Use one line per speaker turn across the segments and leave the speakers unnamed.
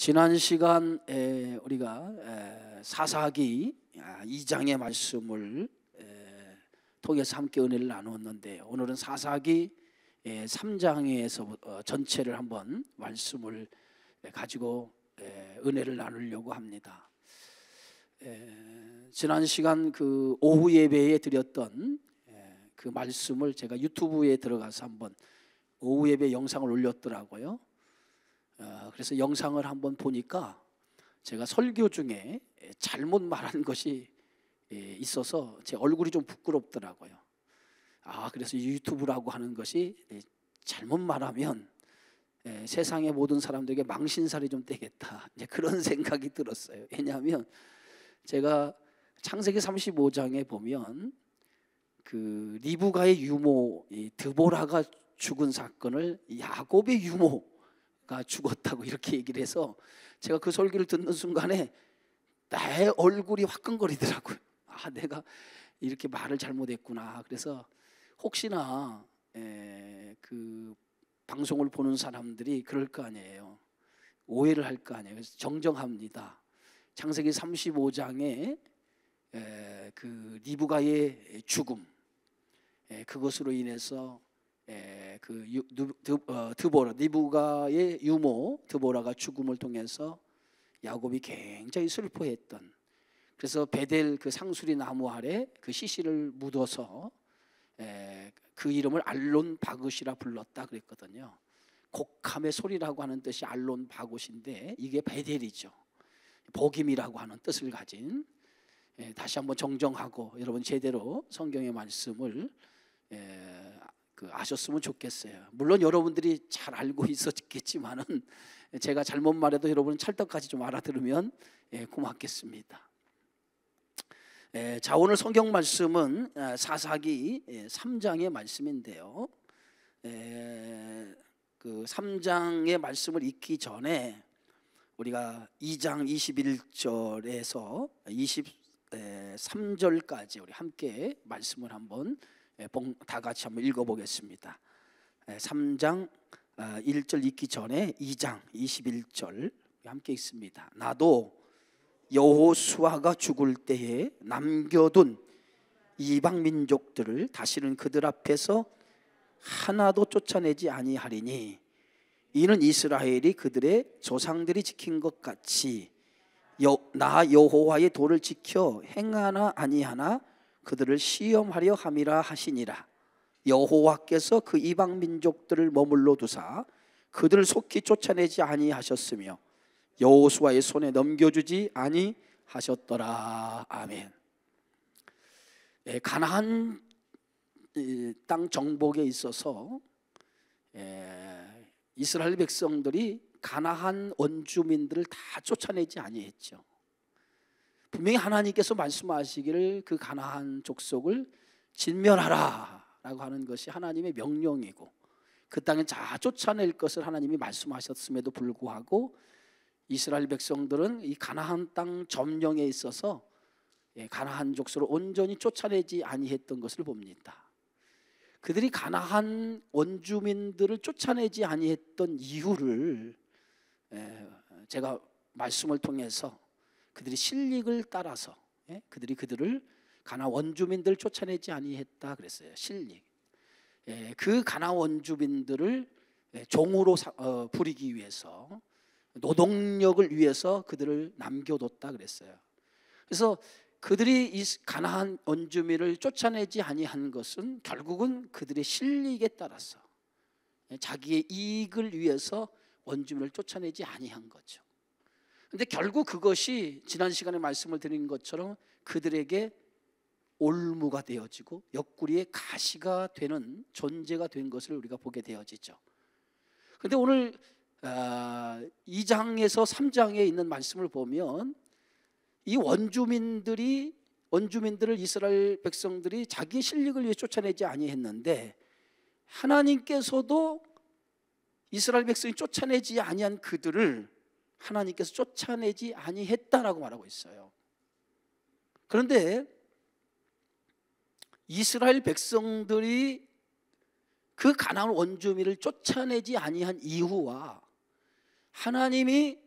지난 시간 우리가 사사기 2장의 말씀을 통해서 함께 은혜를 나누었는데, 오늘은 사사기 3장에서 전체를 한번 말씀을 가지고 은혜를 나누려고 합니다. 지난 시간 그 오후 예배에 드렸던 그 말씀을 제가 유튜브에 들어가서 한번 오후 예배 영상을 올렸더라고요. 그래서 영상을 한번 보니까 제가 설교 중에 잘못 말한 것이 있어서 제 얼굴이 좀 부끄럽더라고요. 그래서 유튜브라고 하는 것이 잘못 말하면 세상의 모든 사람들에게 망신살이 좀 되겠다, 이제 그런 생각이 들었어요. 왜냐하면 제가 창세기 35장에 보면 그 리브가의 유모 드보라가 죽은 사건을 야곱의 유모가 죽었다고 이렇게 얘기를 해서, 제가 그 설교를 듣는 순간에 나의 얼굴이 화끈거리더라고요. 내가 이렇게 말을 잘못했구나. 그래서 혹시나 그 방송을 보는 사람들이 그럴 거 아니에요. 오해를 할 거 아니에요. 그래서 정정합니다. 창세기 35장에 그 리브가의 죽음, 그것으로 인해서 드보라, 리브가의 유모 드보라가 죽음을 통해서 야곱이 굉장히 슬퍼했던, 그래서 베델 그 상수리 나무 아래 그 시신을 묻어서 그 이름을 알론 바굿이라 불렀다 그랬거든요. 곡함의 소리라고 하는 뜻이 알론 바굿인데 이게 베델이죠. 복임이라고 하는 뜻을 가진, 다시 한번 정정하고 여러분 제대로 성경의 말씀을 아셨으면 좋겠어요. 물론 여러분들이 잘 알고 있었겠지만은 제가 잘못 말해도 여러분 찰떡같이 좀 알아들으면 고맙겠습니다. 자, 오늘 성경 말씀은 사사기 3장의 말씀인데요. 그 3장의 말씀을 읽기 전에 우리가 2장 21절에서 23절까지 우리 함께 말씀을 한번 다 같이 한번 읽어보겠습니다. 3장 1절 읽기 전에 2장 21절 함께 읽습니다. 나도 여호수아가 죽을 때에 남겨둔 이방 민족들을 다시는 그들 앞에서 하나도 쫓아내지 아니하리니, 이는 이스라엘이 그들의 조상들이 지킨 것 같이 나 여호와의 도를 지켜 행하나 아니하나 그들을 시험하려 함이라 하시니라. 여호와께서 그 이방 민족들을 머물러 두사 그들을 속히 쫓아내지 아니하셨으며 여호수아의 손에 넘겨주지 아니하셨더라. 아멘. 가나안 땅 정복에 있어서 이스라엘 백성들이 가나안 원주민들을 다 쫓아내지 아니했죠. 분명히 하나님께서 말씀하시기를 그 가나안 족속을 진멸하라 라고 하는 것이 하나님의 명령이고, 그 땅에 다 쫓아낼 것을 하나님이 말씀하셨음에도 불구하고 이스라엘 백성들은 이 가나안 땅 점령에 있어서 가나안 족속을 온전히 쫓아내지 아니했던 것을 봅니다. 그들이 가나안 원주민들을 쫓아내지 아니했던 이유를 제가 말씀을 통해서 그들이 실릭을 따라서 그들을 가나안 원주민들을 쫓아내지 아니했다 그랬어요. 실릭. 그 가나안 원주민들을 종으로 부리기 위해서, 노동력을 위해서 그들을 남겨뒀다 그랬어요. 그래서 그들이 이 가나안 원주민을 쫓아내지 아니한 것은 결국은 그들의 실릭에 따라서 자기의 이익을 위해서 원주민을 쫓아내지 아니한 거죠. 그런데 결국 그것이 지난 시간에 말씀을 드린 것처럼 그들에게 올무가 되어지고 옆구리에 가시가 되는 존재가 된 것을 우리가 보게 되어지죠. 그런데 오늘 2장에서 3장에 있는 말씀을 보면 이 원주민들을 이스라엘 백성들이 자기의 실력을 위해 쫓아내지 아니했는데, 하나님께서도 이스라엘 백성이 쫓아내지 아니한 그들을 하나님께서 쫓아내지 아니했다라고 말하고 있어요. 그런데 이스라엘 백성들이 그 가나안 원주민을 쫓아내지 아니한 이유와 하나님이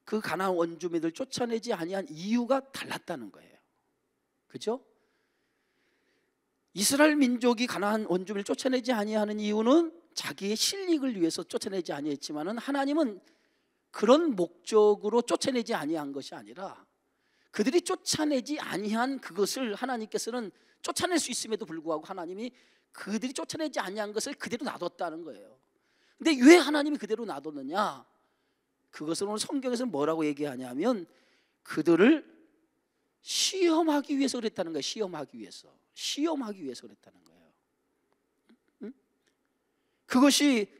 그 가나안 원주민들 쫓아내지 아니한 이유가 달랐다는 거예요. 그죠? 이스라엘 민족이 가나안 원주민을 쫓아내지 아니하는 이유는 자기의 실익을 위해서 쫓아내지 아니했지만은 하나님은 그런 목적으로 쫓아내지 아니한 것이 아니라 그들이 쫓아내지 아니한 그것을 하나님께서는 쫓아낼 수 있음에도 불구하고 하나님이 그들이 쫓아내지 아니한 것을 그대로 놔뒀다는 거예요. 근데 왜 하나님이 그대로 놔뒀느냐? 그것을 오늘 성경에서는 뭐라고 얘기하냐면 그들을 시험하기 위해서 그랬다는 거예요. 시험하기 위해서 그랬다는 거예요. 응? 그것이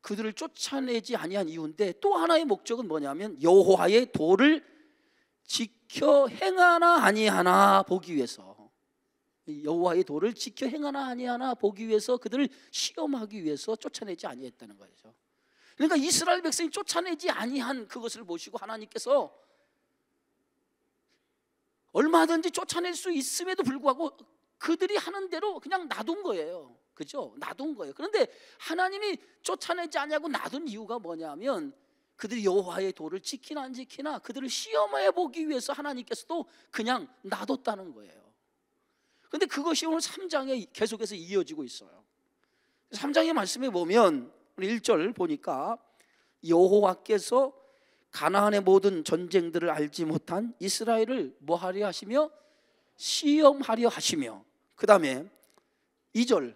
그들을 쫓아내지 아니한 이유인데 또 하나의 목적은 뭐냐면 여호와의 도를 지켜 행하나 아니하나 보기 위해서, 여호와의 도를 지켜 행하나 아니하나 보기 위해서 그들을 시험하기 위해서 쫓아내지 아니했다는 거죠. 그러니까 이스라엘 백성이 쫓아내지 아니한 그것을 보시고 하나님께서 얼마든지 쫓아낼 수 있음에도 불구하고 그들이 하는 대로 그냥 놔둔 거예요. 그죠? 놔둔 거예요. 그런데 하나님이 쫓아내지 않냐고 놔둔 이유가 뭐냐면 그들이 여호와의 도를 지키나 안 지키나 그들을 시험해 보기 위해서 하나님께서도 그냥 놔뒀다는 거예요. 그런데 그것이 오늘 3장에 계속해서 이어지고 있어요. 3장의 말씀에 보면 1절 보니까 여호와께서 가나안의 모든 전쟁들을 알지 못한 이스라엘을 뭐하려 하시며 시험하려 하시며, 그 다음에 2절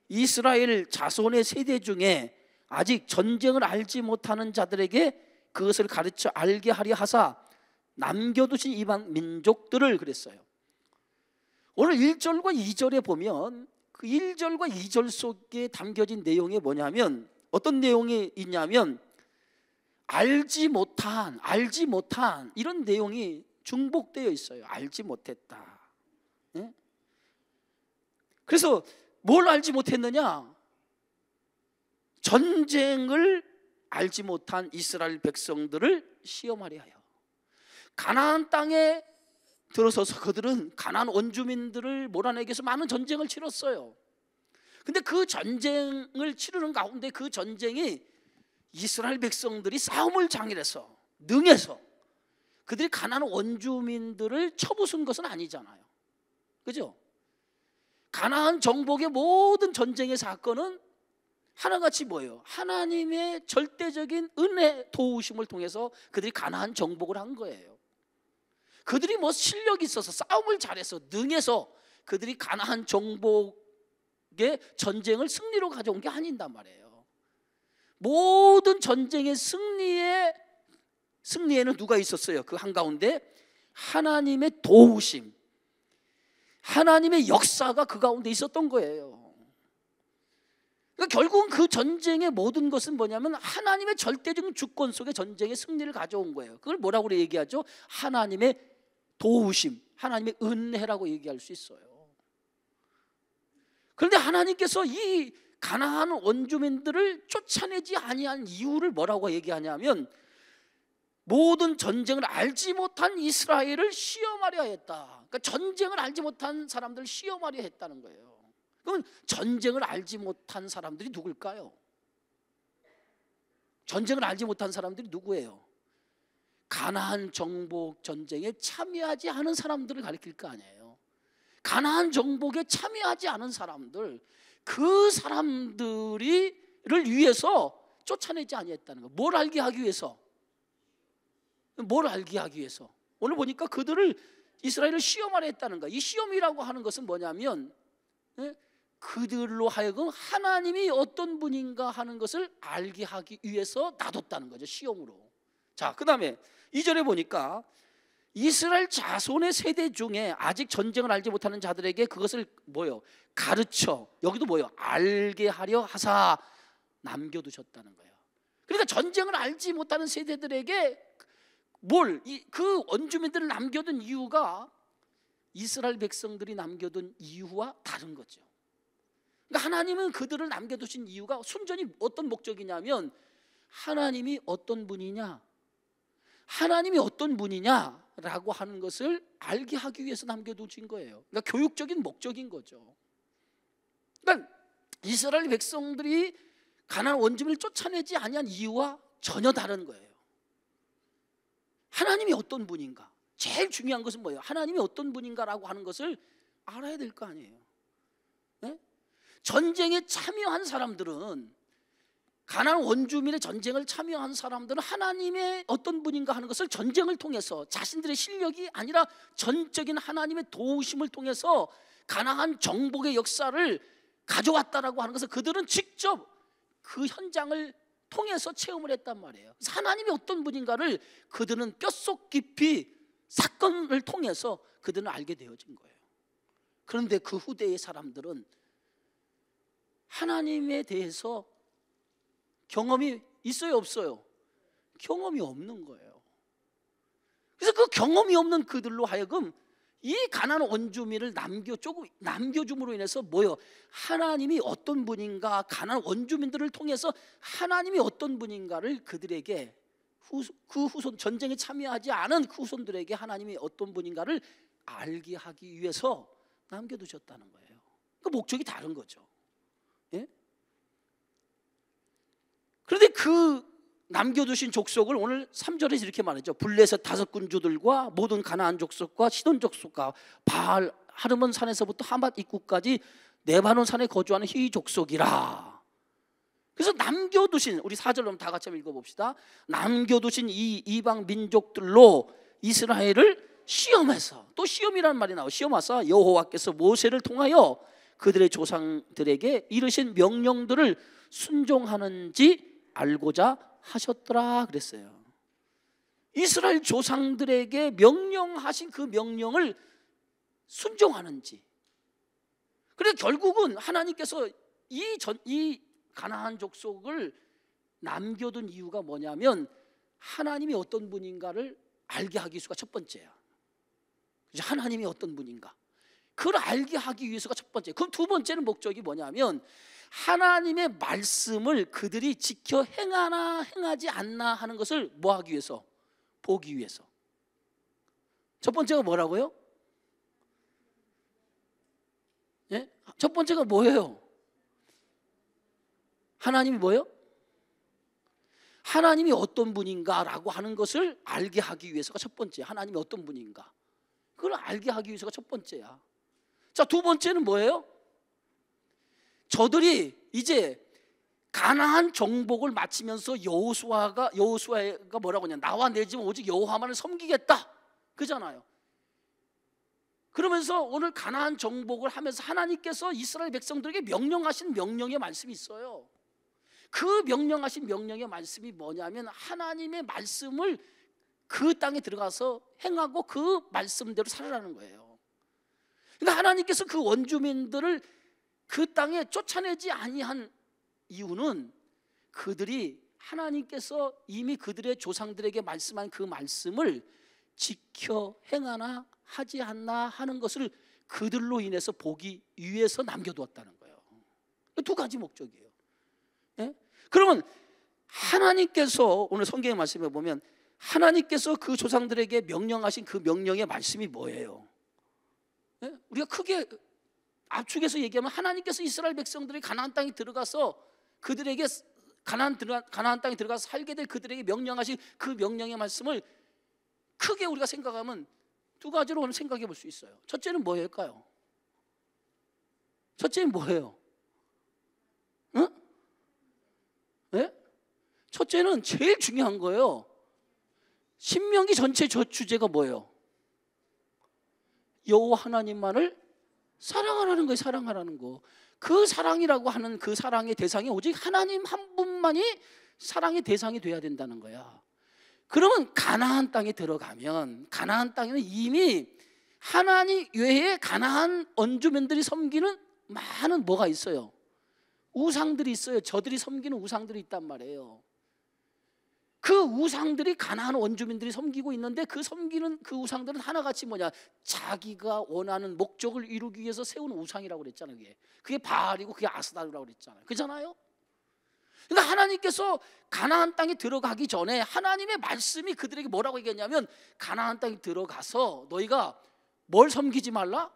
이스라엘 자손의 세대 중에 아직 전쟁을 알지 못하는 자들에게 그것을 가르쳐 알게 하려 하사 남겨두신 이방 민족들을 그랬어요. 오늘 1절과 2절에 보면 그 1절과 2절 속에 담겨진 내용이 뭐냐면 어떤 내용이 있냐면 알지 못한 이런 내용이 중복되어 있어요. 알지 못했다. 네? 그래서 뭘 알지 못했느냐? 전쟁을 알지 못한 이스라엘 백성들을 시험하려 하여 가나안 땅에 들어서서 그들은 가나안 원주민들을 몰아내기 위해서 많은 전쟁을 치렀어요. 근데 그 전쟁을 치르는 가운데 그 전쟁이 이스라엘 백성들이 싸움을 장일해서 능해서 그들이 가나안 원주민들을 쳐부순 것은 아니잖아요. 그죠? 가나안 정복의 모든 전쟁의 사건은 하나같이 뭐예요? 하나님의 절대적인 은혜 도우심을 통해서 그들이 가나안 정복을 한 거예요. 그들이 뭐 실력이 있어서 싸움을 잘해서 능해서 그들이 가나안 정복의 전쟁을 승리로 가져온 게 아닌단 말이에요. 모든 전쟁의 승리에는 누가 있었어요? 그 한가운데 하나님의 도우심, 하나님의 역사가 그 가운데 있었던 거예요. 그러니까 결국은 그 전쟁의 모든 것은 뭐냐면 하나님의 절대적인 주권 속에 전쟁의 승리를 가져온 거예요. 그걸 뭐라고 얘기하죠? 하나님의 도우심, 하나님의 은혜라고 얘기할 수 있어요. 그런데 하나님께서 이 가나안 원주민들을 쫓아내지 아니한 이유를 뭐라고 얘기하냐면 모든 전쟁을 알지 못한 이스라엘을 시험하려 했다. 그러니까 전쟁을 알지 못한 사람들을 시험하려 했다는 거예요. 그러면 전쟁을 알지 못한 사람들이 누굴까요? 전쟁을 알지 못한 사람들이 누구예요? 가나안 정복 전쟁에 참여하지 않은 사람들을 가리킬 거 아니에요. 가나안 정복에 참여하지 않은 사람들, 그 사람들을 위해서 쫓아내지 아니했다는 거예요. 뭘 알게 하기 위해서? 뭘 알게 하기 위해서? 오늘 보니까 그들을 이스라엘을 시험하려 했다는 거예요. 이 시험이라고 하는 것은 뭐냐면 그들로 하여금 하나님이 어떤 분인가 하는 것을 알게 하기 위해서 놔뒀다는 거죠. 시험으로. 자, 그 다음에 2절에 보니까 이스라엘 자손의 세대 중에 아직 전쟁을 알지 못하는 자들에게 그것을 뭐요? 가르쳐, 여기도 뭐요? 알게 하려 하사 남겨두셨다는 거예요. 그러니까 전쟁을 알지 못하는 세대들에게 그 원주민들을 남겨둔 이유가 이스라엘 백성들이 남겨둔 이유와 다른 거죠. 그러니까 하나님은 그들을 남겨두신 이유가 순전히 어떤 목적이냐면 하나님이 어떤 분이냐, 하나님이 어떤 분이냐라고 하는 것을 알게 하기 위해서 남겨두신 거예요. 그러니까 교육적인 목적인 거죠. 그러니까 이스라엘 백성들이 가나안 원주민을 쫓아내지 아니한 이유와 전혀 다른 거예요. 하나님이 어떤 분인가? 제일 중요한 것은 뭐예요? 하나님이 어떤 분인가라고 하는 것을 알아야 될 거 아니에요. 네? 전쟁에 참여한 사람들은, 가나안 원주민의 전쟁을 참여한 사람들은 하나님의 어떤 분인가 하는 것을 전쟁을 통해서, 자신들의 실력이 아니라 전적인 하나님의 도우심을 통해서 가나안 정복의 역사를 가져왔다라고 하는 것을 그들은 직접 그 현장을 통해서 체험을 했단 말이에요. 그래서 하나님이 어떤 분인가를 그들은 뼛속 깊이 사건을 통해서 그들은 알게 되어진 거예요. 그런데 그 후대의 사람들은 하나님에 대해서 경험이 있어요, 없어요? 경험이 없는 거예요. 그래서 그 경험이 없는 그들로 하여금 이 가나안 원주민을 남겨줌으로 인해서 뭐요? 하나님이 어떤 분인가, 가나안 원주민들을 통해서 하나님이 어떤 분인가를 그들에게, 그 후손, 전쟁에 참여하지 않은 그 후손들에게 하나님이 어떤 분인가를 알게 하기 위해서 남겨두셨다는 거예요. 그 목적이 다른 거죠. 예? 그런데 그 남겨두신 족속을 오늘 3절에서 이렇게 말하죠. 블레셋 5군주들과 모든 가나안 족속과 시돈 족속과 바알 하르몬 산에서부터 하맛 입구까지 레바논 산에 거주하는 히위 족속이라. 그래서 남겨두신, 우리 4절로 다 같이 한번 읽어봅시다. 남겨두신 이 이방 민족들로 이스라엘을 시험해서, 또 시험이라는 말이 나와요. 시험하사 여호와께서 모세를 통하여 그들의 조상들에게 이르신 명령들을 순종하는지 알고자 하셨더라 그랬어요. 이스라엘 조상들에게 명령하신 그 명령을 순종하는지. 그래서 결국은 하나님께서 이 가나안 족속을 남겨둔 이유가 뭐냐면 하나님이 어떤 분인가를 알게 하기 위해서가 첫 번째야. 하나님이 어떤 분인가, 그걸 알게 하기 위해서가 첫 번째. 그럼 두 번째는 목적이 뭐냐면 하나님의 말씀을 그들이 지켜 행하나 행하지 않나 하는 것을 뭐 하기 위해서? 보기 위해서. 첫 번째가 뭐라고요? 예? 첫 번째가 뭐예요? 하나님이 뭐예요? 하나님이 어떤 분인가라고 하는 것을 알게 하기 위해서가 첫 번째. 하나님이 어떤 분인가, 그걸 알게 하기 위해서가 첫 번째야. 자, 두 번째는 뭐예요? 저들이 이제 가나안 정복을 마치면서 여호수아가 뭐라고 하냐, 나와 내 집은 오직 여호와만을 섬기겠다 그잖아요. 그러면서 오늘 가나안 정복을 하면서 하나님께서 이스라엘 백성들에게 명령하신 명령의 말씀이 있어요. 그 명령하신 명령의 말씀이 뭐냐면 하나님의 말씀을 그 땅에 들어가서 행하고 그 말씀대로 살아라는 거예요. 그러니까 하나님께서 그 원주민들을 그 땅에 쫓아내지 아니한 이유는 그들이 하나님께서 이미 그들의 조상들에게 말씀한 그 말씀을 지켜 행하나 하지 않나 하는 것을 그들로 인해서 보기 위해서 남겨두었다는 거예요. 두 가지 목적이에요. 예? 그러면 하나님께서 오늘 성경의 말씀에 보면 하나님께서 그 조상들에게 명령하신 그 명령의 말씀이 뭐예요? 예? 우리가 크게 압축해서 얘기하면 하나님께서 이스라엘 백성들이 가나안 땅에 들어가서 그들에게 가나안 땅에 들어가서 살게 될 그들에게 명령하신 그 명령의 말씀을 크게 우리가 생각하면 두 가지로 오늘 생각해 볼 수 있어요. 첫째는 뭐일까요? 첫째는 뭐예요? 응? 네? 첫째는 제일 중요한 거예요. 신명기 전체 저 주제가 뭐예요? 여호와 하나님만을 사랑하라는 거예요. 사랑하라는 거. 그 사랑이라고 하는 그 사랑의 대상이 오직 하나님 한 분만이 사랑의 대상이 돼야 된다는 거야. 그러면 가나안 땅에 들어가면 가나안 땅에는 이미 하나님 외에 가나안 원주민들이 섬기는 많은 뭐가 있어요? 우상들이 있어요. 저들이 섬기는 우상들이 있단 말이에요. 그 우상들이 가나안 원주민들이 섬기고 있는데 그 섬기는 그 우상들은 하나같이 뭐냐, 자기가 원하는 목적을 이루기 위해서 세운 우상이라고 그랬잖아요. 그게 바알이고 그게 아스다르라고 그랬잖아요. 그렇잖아요. 그러니까 하나님께서 가나안 땅에 들어가기 전에 하나님의 말씀이 그들에게 뭐라고 얘기했냐면 가나안 땅에 들어가서 너희가 뭘 섬기지 말라?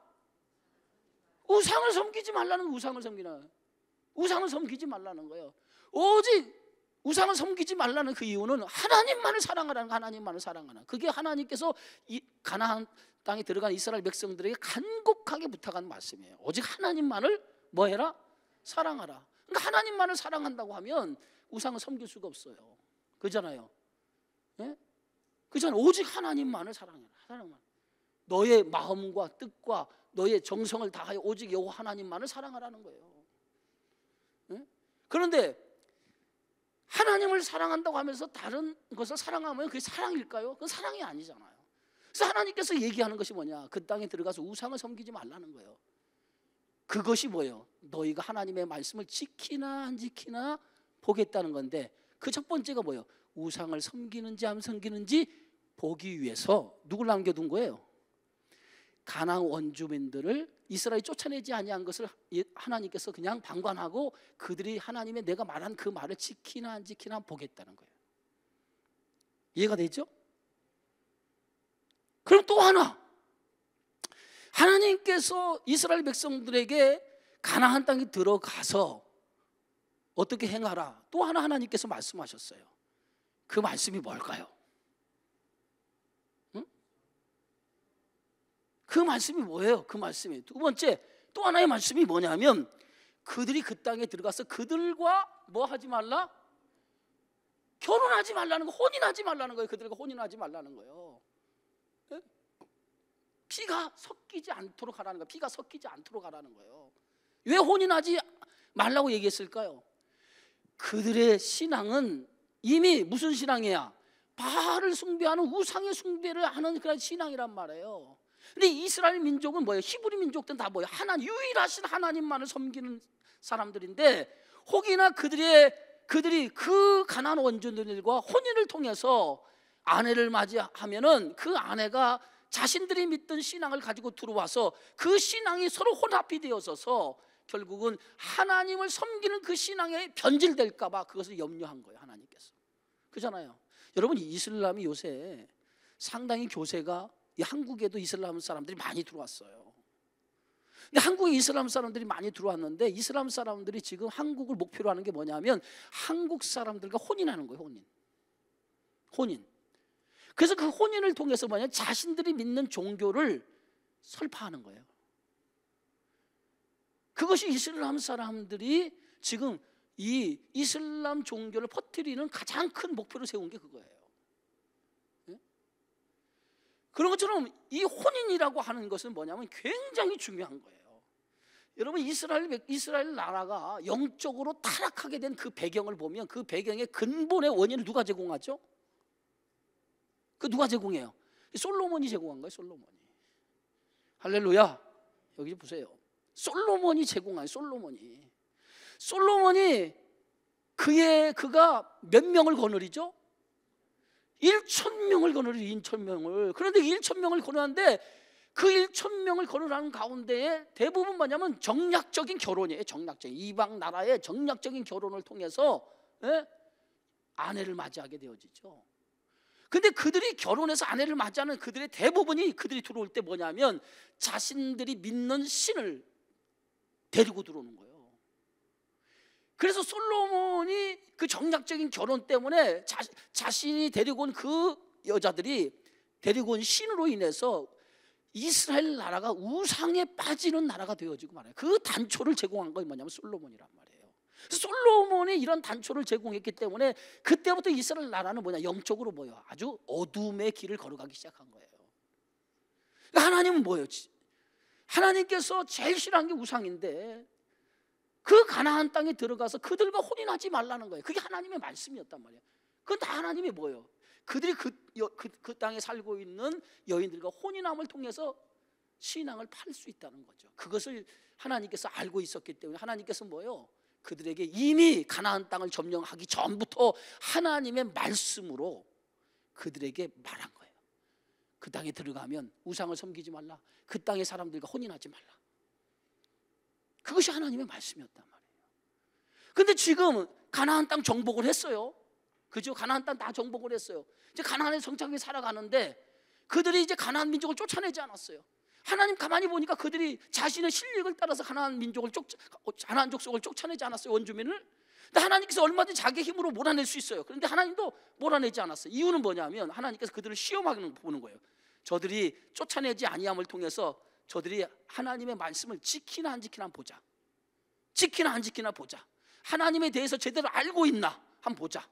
우상을 섬기지 말라는, 우상을 섬기는, 우상을 섬기지 말라는 거예요. 오직 우상을 섬기지 말라는 그 이유는 하나님만을 사랑하라는, 하나님만을 사랑하는, 그게 하나님께서 이 가나안 땅에 들어간 이스라엘 백성들에게 간곡하게 부탁한 말씀이에요. 오직 하나님만을 뭐해라? 사랑하라. 그러니까 하나님만을 사랑한다고 하면 우상을 섬길 수가 없어요. 그잖아요. 예? 그잖아요. 오직 하나님만을 사랑해라. 사랑만. 너의 마음과 뜻과 너의 정성을 다하여 오직 여호와 하나님만을 사랑하라는 거예요. 예? 그런데 하나님을 사랑한다고 하면서 다른 것을 사랑하면 그게 사랑일까요? 그건 사랑이 아니잖아요. 그래서 하나님께서 얘기하는 것이 뭐냐? 그 땅에 들어가서 우상을 섬기지 말라는 거예요. 그것이 뭐예요? 너희가 하나님의 말씀을 지키나 안 지키나 보겠다는 건데, 그 첫 번째가 뭐예요? 우상을 섬기는지 안 섬기는지 보기 위해서 누굴 남겨둔 거예요? 가나안 원주민들을 이스라엘이 쫓아내지 아니한 것을 하나님께서 그냥 방관하고 그들이 하나님의 내가 말한 그 말을 지키나 안 지키나 보겠다는 거예요. 이해가 되죠? 그럼 또 하나, 하나님께서 이스라엘 백성들에게 가나안 땅에 들어가서 어떻게 행하라, 또 하나 하나님께서 말씀하셨어요. 그 말씀이 뭘까요? 응? 그 말씀이 뭐예요? 그 말씀이 두 번째, 또 하나의 말씀이 뭐냐면 그들이 그 땅에 들어가서 그들과 뭐 하지 말라? 결혼하지 말라는 거, 혼인하지 말라는 거예요. 그들과 혼인하지 말라는 거예요. 네? 피가 섞이지 않도록 하라는 거예요. 피가 섞이지 않도록 하라는 거예요. 왜 혼인하지 말라고 얘기했을까요? 그들의 신앙은 이미 무슨 신앙이야? 바알을 숭배하는 우상의 숭배를 하는 그런 신앙이란 말이에요. 근데 이스라엘 민족은 뭐예요? 히브리 민족들은 다 뭐예요? 하나님, 유일하신 하나님만을 섬기는 사람들인데, 혹이나 그들이 그 가나안 원주민들과 혼인을 통해서 아내를 맞이하면은 그 아내가 자신들이 믿던 신앙을 가지고 들어와서 그 신앙이 서로 혼합이 되어서 결국은 하나님을 섬기는 그 신앙에 변질될까 봐 그것을 염려한 거예요, 하나님께서. 그잖아요. 여러분, 이슬람이 요새 상당히 교세가, 한국에도 이슬람 사람들이 많이 들어왔어요. 근데 한국에 이슬람 사람들이 많이 들어왔는데, 이슬람 사람들이 지금 한국을 목표로 하는 게 뭐냐면 한국 사람들과 혼인하는 거예요. 혼인. 그래서 그 혼인을 통해서 뭐냐, 자신들이 믿는 종교를 설파하는 거예요. 그것이 이슬람 사람들이 지금 이 이슬람 종교를 퍼뜨리는 가장 큰 목표로 세운 게 그거예요. 네? 그런 것처럼 이 혼인이라고 하는 것은 뭐냐면 굉장히 중요한 거예요. 여러분, 이스라엘 나라가 영적으로 타락하게 된 그 배경을 보면 그 배경의 근본의 원인을 누가 제공하죠? 그 누가 제공해요? 솔로몬이 제공한 거예요. 솔로몬이. 할렐루야. 여기 보세요. 솔로몬이 제공한, 솔로몬이 그가 몇 명을 거느리죠? 1,000명을 거느리, 1,000명을. 그런데 1,000명을 거느리는데 그 1,000명을 거느리는 가운데에 대부분 뭐냐면 정략적인 결혼이에요. 정략적인, 이방 나라의 정략적인 결혼을 통해서 아내를 맞이하게 되어지죠. 근데 그들이 결혼해서 아내를 맞이하는 그들의 대부분이, 그들이 들어올 때 뭐냐면 자신들이 믿는 신을 데리고 들어오는 거예요. 그래서 솔로몬이 그 정략적인 결혼 때문에 자신이 데리고 온 그 여자들이 데리고 온 신으로 인해서 이스라엘 나라가 우상에 빠지는 나라가 되어지고 말이에요. 그 단초를 제공한 건 뭐냐면 솔로몬이란 말이에요. 솔로몬이 이런 단초를 제공했기 때문에 그때부터 이스라엘 나라는 뭐냐, 영적으로 뭐예요? 아주 어둠의 길을 걸어가기 시작한 거예요. 하나님은 뭐예요? 하나님께서 제일 싫어하는 게 우상인데 그 가나안 땅에 들어가서 그들과 혼인하지 말라는 거예요. 그게 하나님의 말씀이었단 말이에요. 그건 다 하나님이 뭐예요? 그들이 그 땅에 살고 있는 여인들과 혼인함을 통해서 신앙을 팔 수 있다는 거죠. 그것을 하나님께서 알고 있었기 때문에 하나님께서 뭐예요? 그들에게 이미 가나안 땅을 점령하기 전부터 하나님의 말씀으로 그들에게 말한 거예요. 그 땅에 들어가면 우상을 섬기지 말라. 그 땅의 사람들과 혼인하지 말라. 그것이 하나님의 말씀이었단 말이에요. 근데 지금 가나안 땅 정복을 했어요. 그죠? 가나안 땅 다 정복을 했어요. 이제 가나안에 정착하게 살아가는데 그들이 이제 가나안 민족을 쫓아내지 않았어요. 하나님 가만히 보니까 그들이 자신의 실력을 따라서 가나안 족속을 쫓아내지 않았어요. 원주민을. 근데 하나님께서 얼마든지 자기 힘으로 몰아낼 수 있어요. 그런데 하나님도 몰아내지 않았어요. 이유는 뭐냐면 하나님께서 그들을 시험하는 거 보는 거예요. 저들이 쫓아내지 아니함을 통해서 저들이 하나님의 말씀을 지키나 안 지키나 보자. 지키나 안 지키나 보자. 하나님에 대해서 제대로 알고 있나 한번 보자.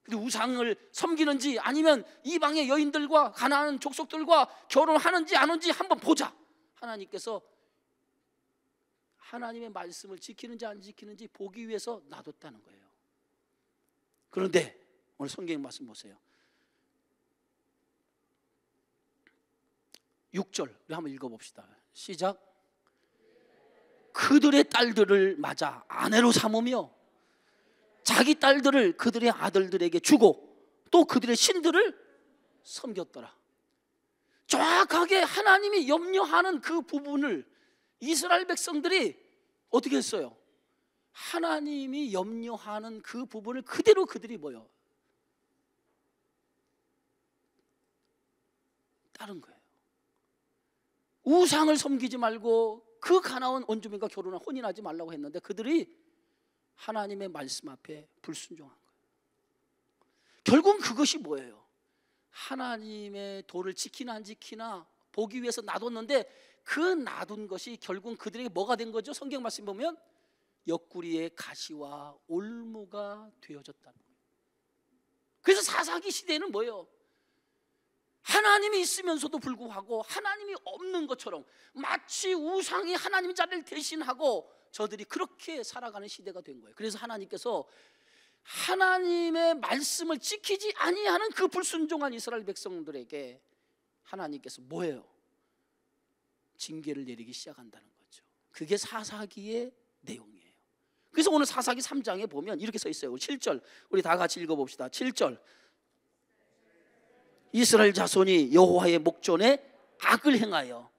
근데 우상을 섬기는지 아니면 이방의 여인들과 가나안 족속들과 결혼하는지 안 하는지 한번 보자. 하나님께서 하나님의 말씀을 지키는지 안 지키는지 보기 위해서 놔뒀다는 거예요. 그런데 오늘 성경 말씀 보세요. 6절 우리 한번 읽어봅시다. 시작. 그들의 딸들을 맞아 아내로 삼으며 자기 딸들을 그들의 아들들에게 주고 또 그들의 신들을 섬겼더라. 정확하게 하나님이 염려하는 그 부분을 이스라엘 백성들이 어떻게 했어요? 하나님이 염려하는 그 부분을 그대로 그들이 뭐요? 따른 거예요. 우상을 섬기지 말고 그 가나안 원주민과 결혼한 혼인하지 말라고 했는데 그들이 하나님의 말씀 앞에 불순종한 거예요. 결국은 그것이 뭐예요? 하나님의 도를 지키나 안 지키나 보기 위해서 놔뒀는데 그 놔둔 것이 결국은 그들에게 뭐가 된 거죠? 성경 말씀 보면 옆구리의 가시와 올무가 되어졌다는 거예요. 그래서 사사기 시대에는 뭐예요? 하나님이 있으면서도 불구하고 하나님이 없는 것처럼 마치 우상이 하나님 자리를 대신하고 저들이 그렇게 살아가는 시대가 된 거예요. 그래서 하나님께서 하나님의 말씀을 지키지 아니하는 그 불순종한 이스라엘 백성들에게 하나님께서 뭐예요? 징계를 내리기 시작한다는 거죠. 그게 사사기의 내용이에요. 그래서 오늘 사사기 3장에 보면 이렇게 써 있어요. 7절 우리 다 같이 읽어봅시다. 7절 이스라엘 자손이 여호와의 목전에 악을 행하여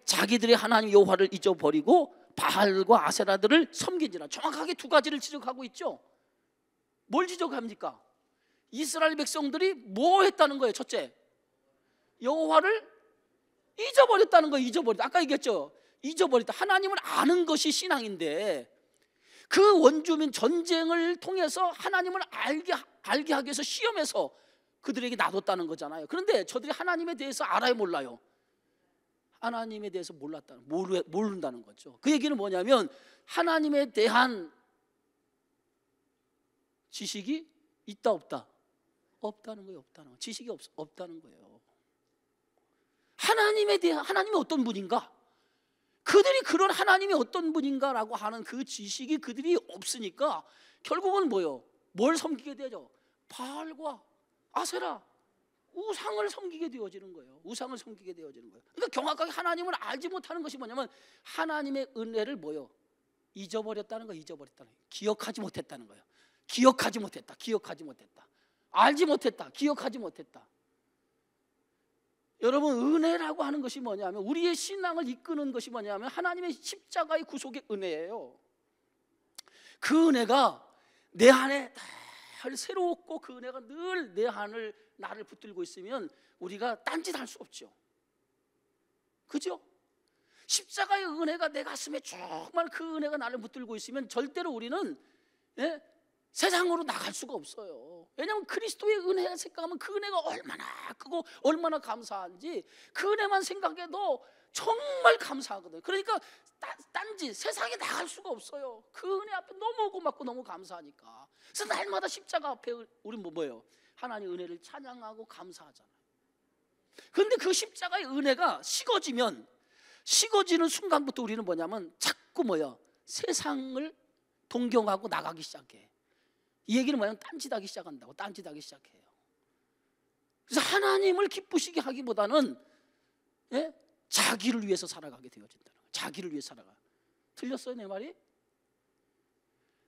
자기들의 하나님 여호와를 잊어버리고 바알과 아세라들을 섬긴지라. 정확하게 두 가지를 지적하고 있죠. 뭘 지적합니까? 이스라엘 백성들이 뭐 했다는 거예요? 첫째, 여호와를 잊어버렸다는 거예요. 잊어버렸다. 아까 얘기했죠. 잊어버렸다. 하나님을 아는 것이 신앙인데 그 원주민 전쟁을 통해서 하나님을 알게 하기 위해서 시험해서 그들에게 놔뒀다는 거잖아요. 그런데 저들이 하나님에 대해서 알아요, 몰라요? 하나님에 대해서 모른다는 거죠. 그 얘기는 뭐냐면 하나님에 대한 지식이 있다 없다? 없다는 거예요. 없다는 거. 지식이 없다는 거예요. 하나님에 대한 하나님이 어떤 분인가? 그들이 그런 하나님이 어떤 분인가라고 하는 그 지식이 그들이 없으니까 결국은 뭐요? 뭘 섬기게 되죠? 바알과 아세라, 우상을 섬기게 되어지는 거예요. 우상을 섬기게 되어지는 거예요. 그러니까 정확하게 하나님을 알지 못하는 것이 뭐냐면 하나님의 은혜를 뭐요? 잊어버렸다는 거예요. 잊어버렸다는 거예요. 기억하지 못했다는 거예요. 기억하지 못했다. 기억하지 못했다. 알지 못했다. 기억하지 못했다. 여러분, 은혜라고 하는 것이 뭐냐면 우리의 신앙을 이끄는 것이 뭐냐면 하나님의 십자가의 구속의 은혜예요. 그 은혜가 내 안에 늘 새롭고 그 은혜가 늘 내 안을 나를 붙들고 있으면 우리가 딴짓할 수 없죠. 그죠? 십자가의 은혜가 내 가슴에 정말 그 은혜가 나를 붙들고 있으면 절대로 우리는 세상으로 나갈 수가 없어요. 왜냐하면 그리스도의 은혜를 생각하면 그 은혜가 얼마나 크고 얼마나 감사한지 그 은혜만 생각해도 정말 감사하거든요. 그러니까 딴지 세상에 나갈 수가 없어요. 그 은혜 앞에 너무 고맙고 너무 감사하니까. 그래서 날마다 십자가 앞에 우리 뭐예요? 하나님 은혜를 찬양하고 감사하잖아요. 그런데 그 십자가의 은혜가 식어지는 순간부터 우리는 뭐냐면 자꾸 세상을 동경하고 나가기 시작해. 이 얘기는 뭐냐면 딴짓하기 시작한다고. 딴짓하기 시작해요. 그래서 하나님을 기쁘시게 하기보다는 자기를 위해서 살아가게 되어진다는 거예요. 자기를 위해서 살아가. 틀렸어요 내 말이?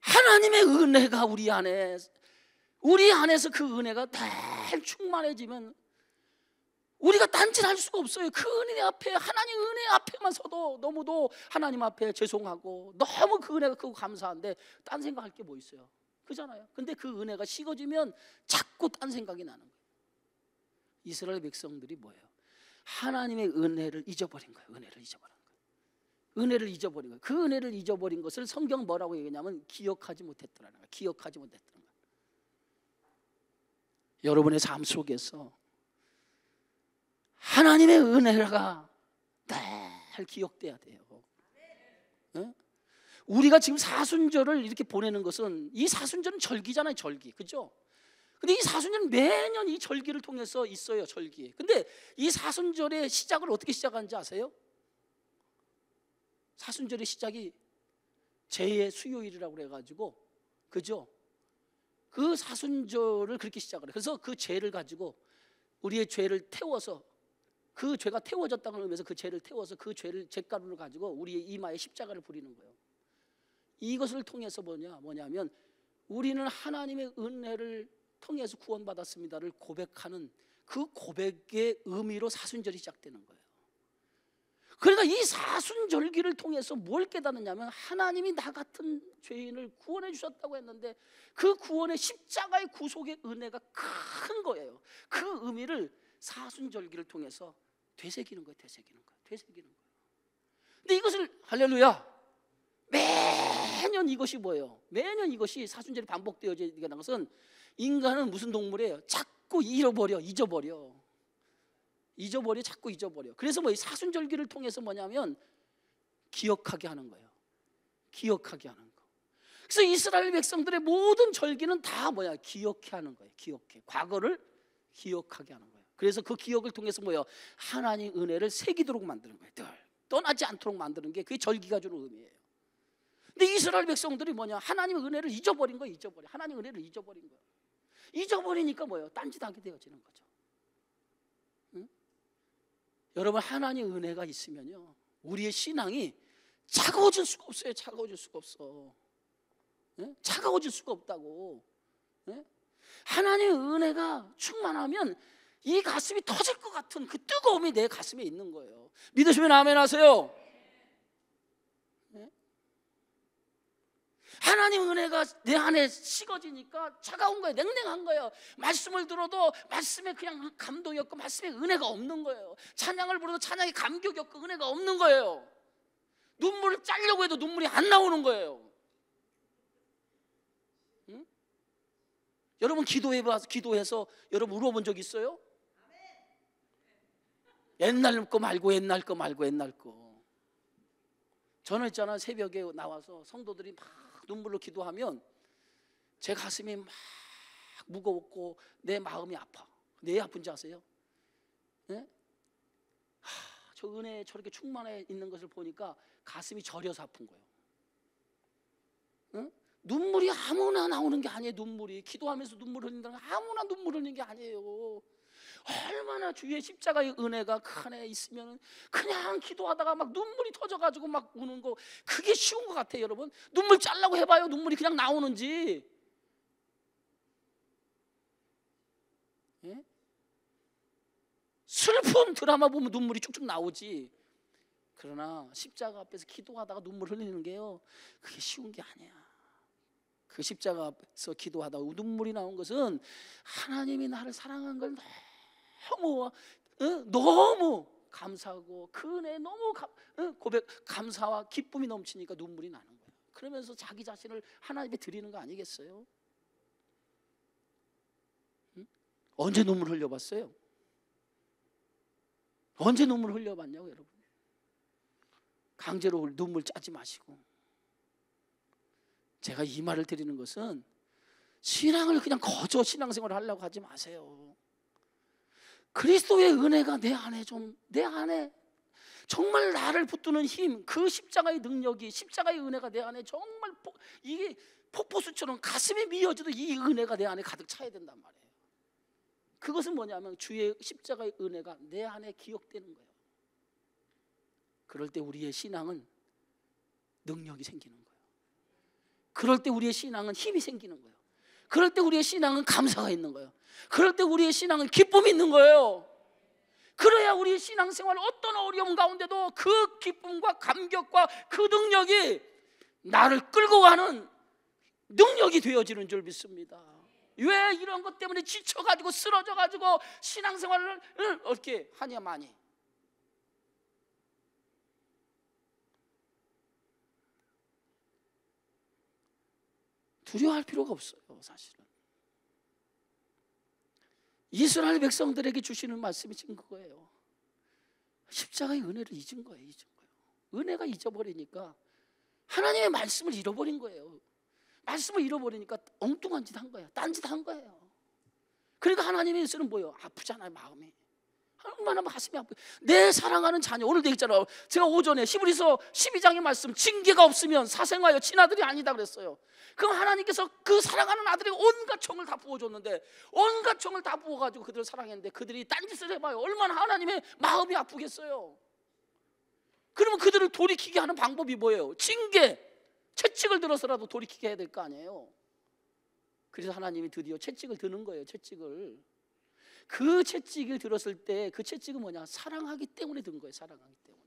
하나님의 은혜가 우리 안에서 그 은혜가 늘 충만해지면 우리가 딴짓할 수가 없어요. 그 은혜 앞에, 하나님 은혜 앞에만 서도 너무도 하나님 앞에 죄송하고 너무 그 은혜가 크고 감사한데 딴 생각할 게 뭐 있어요? 그잖아요. 근데 그 은혜가 식어지면 자꾸 딴 생각이 나는 거예요. 이스라엘 백성들이 뭐예요? 하나님의 은혜를 잊어버린 거예요. 은혜를 잊어버린 거예요. 은혜를 잊어버린 거예요. 그 은혜를 잊어버린 것을 성경 뭐라고 얘기하냐면 기억하지 못했더라는 거예요. 기억하지 못했더라는 거예요. 여러분의 삶 속에서 하나님의 은혜가 늘 기억돼야 돼요. 네? 우리가 지금 사순절을 이렇게 보내는 것은, 이 사순절은 절기잖아요. 절기, 그죠? 근데 이 사순절은 매년 이 절기를 통해서 있어요. 절기. 근데 이 사순절의 시작을 어떻게 시작하는지 아세요? 사순절의 시작이 제의 수요일이라고 그래가지고, 그죠? 그 사순절을 그렇게 시작을 해요. 그래서 그 죄를 가지고, 우리의 죄를 태워서, 그 죄가 태워졌다는 의미에서 그 죄를 태워서 그 죄를 죄가루를 가지고 우리의 이마에 십자가를 부리는 거예요. 이것을 통해서 뭐냐면 우리는 하나님의 은혜를 통해서 구원받았습니다를 고백하는 그 고백의 의미로 사순절이 시작되는 거예요. 그러니까 이 사순절기를 통해서 뭘 깨닫느냐면, 하나님이 나 같은 죄인을 구원해 주셨다고 했는데 그 구원의 십자가의 구속의 은혜가 큰 거예요. 그 의미를 사순절기를 통해서 되새기는 거예요. 되새기는 거예요. 근데 이것을, 할렐루야, 매년 이것이 뭐예요? 매년 이것이 사순절이 반복되어지게 된 것은, 인간은 무슨 동물이에요? 자꾸 잊어버려. 자꾸 잊어버려. 그래서 이 사순절기를 통해서 뭐냐면 기억하게 하는 거예요. 기억하게 하는 거. 그래서 이스라엘 백성들의 모든 절기는 다 기억해 하는 거예요. 기억해. 과거를 기억하게 하는 거예요. 그래서 그 기억을 통해서 하나님 은혜를 새기도록 만드는 거예요. 늘 떠나지 않도록 만드는 게 그게 절기가 주는 의미예요. 근데 이스라엘 백성들이 하나님의 은혜를 잊어버린 거예요. 하나님 은혜를 잊어버린 거예요. 잊어버리니까 딴짓하게 되어지는 거죠. 응? 여러분, 하나님의 은혜가 있으면요, 우리의 신앙이 차가워질 수가 없어요. 차가워질 수가 없어. 응? 차가워질 수가 없다고. 응? 하나님의 은혜가 충만하면 이 가슴이 터질 것 같은 그 뜨거움이 내 가슴에 있는 거예요. 믿으시면 아멘 하세요. 하나님 은혜가 내 안에 식어지니까 차가운 거예요. 냉랭한 거예요. 말씀을 들어도 말씀에 그냥 감동이 없고 말씀에 은혜가 없는 거예요. 찬양을 부르도 찬양에 감격이 없고 은혜가 없는 거예요. 눈물을 짜려고 해도 눈물이 안 나오는 거예요. 응? 여러분 기도해서 여러분 울어본 적 있어요? 옛날 거 말고. 저는 있잖아, 새벽에 나와서 성도들이 막 눈물로 기도하면 제 가슴이 막 무겁고 내 마음이 아파. 왜 아픈지 아세요? 네? 저 은혜에 저렇게 충만해 있는 것을 보니까 가슴이 저려서 아픈 거예요. 응? 눈물이 아무나 나오는 게 아니에요. 눈물이 기도하면서 눈물 흘린다는 건 아무나 눈물 흘리는 게 아니에요. 얼마나 주의 십자가의 은혜가 그 안에 있으면 그냥 기도하다가 막 눈물이 터져가지고 막 우는 거, 그게 쉬운 것 같아요. 여러분, 눈물 짤라고 해봐요. 눈물이 그냥 나오는지. 예? 슬픈 드라마 보면 눈물이 쭉쭉 나오지. 그러나 십자가 앞에서 기도하다가 눈물 흘리는 게요, 그게 쉬운 게 아니야. 그 십자가 앞에서 기도하다가 눈물이 나온 것은 하나님이 나를 사랑한 걸 너무 감사하고 그 은혜에 너무 감사와 기쁨이 넘치니까 눈물이 나는 거예요. 그러면서 자기 자신을 하나님께 드리는 거 아니겠어요? 응? 언제 눈물 흘려봤어요? 언제 눈물 흘려봤냐고 여러분. 강제로 눈물 짜지 마시고. 제가 이 말을 드리는 것은 신앙을 그냥 거저 신앙생활을 하려고 하지 마세요. 그리스도의 은혜가 내 안에 정말 나를 붙드는 힘, 그 십자가의 능력이, 십자가의 은혜가 내 안에 정말 이게 폭포수처럼 가슴에 미어져도 이 은혜가 내 안에 가득 차야 된단 말이에요. 그것은 뭐냐면 주의 십자가의 은혜가 내 안에 기억되는 거예요. 그럴 때 우리의 신앙은 능력이 생기는 거예요. 그럴 때 우리의 신앙은 힘이 생기는 거예요. 그럴 때 우리의 신앙은 감사가 있는 거예요. 그럴 때 우리의 신앙은 기쁨이 있는 거예요. 그래야 우리의 신앙생활 어떤 어려움 가운데도 그 기쁨과 감격과 그 능력이 나를 끌고 가는 능력이 되어지는 줄 믿습니다. 왜 이런 것 때문에 지쳐가지고 쓰러져가지고 신앙생활을 어떻게 하냐 많이. 두려워할 필요가 없어요. 사실은 이스라엘 백성들에게 주시는 말씀이 지금 그거예요. 십자가의 은혜를 잊은 거예요. 은혜가 잊어버리니까 하나님의 말씀을 잃어버린 거예요. 말씀을 잃어버리니까 엉뚱한 짓 한 거예요. 딴짓 한 거예요. 그러니까 하나님의 예수는 뭐예요? 아프잖아요. 마음이 얼마나 가슴이 아프고. 내 사랑하는 자녀, 오늘 되겠잖아요. 제가 오전에 히브리서 12장의 말씀, 징계가 없으면 사생하여 친아들이 아니다 그랬어요. 그럼 하나님께서 그 사랑하는 아들에게 온갖 정을 다 부어줬는데, 온갖 정을 다 부어가지고 그들을 사랑했는데 그들이 딴짓을 해봐요. 얼마나 하나님의 마음이 아프겠어요. 그러면 그들을 돌이키게 하는 방법이 뭐예요? 징계, 채찍을 들어서라도 돌이키게 해야 될 거 아니에요. 그래서 하나님이 드디어 채찍을 드는 거예요. 채찍을. 그 채찍을 들었을 때 그 채찍은 뭐냐? 사랑하기 때문에 든 거예요. 사랑하기 때문에.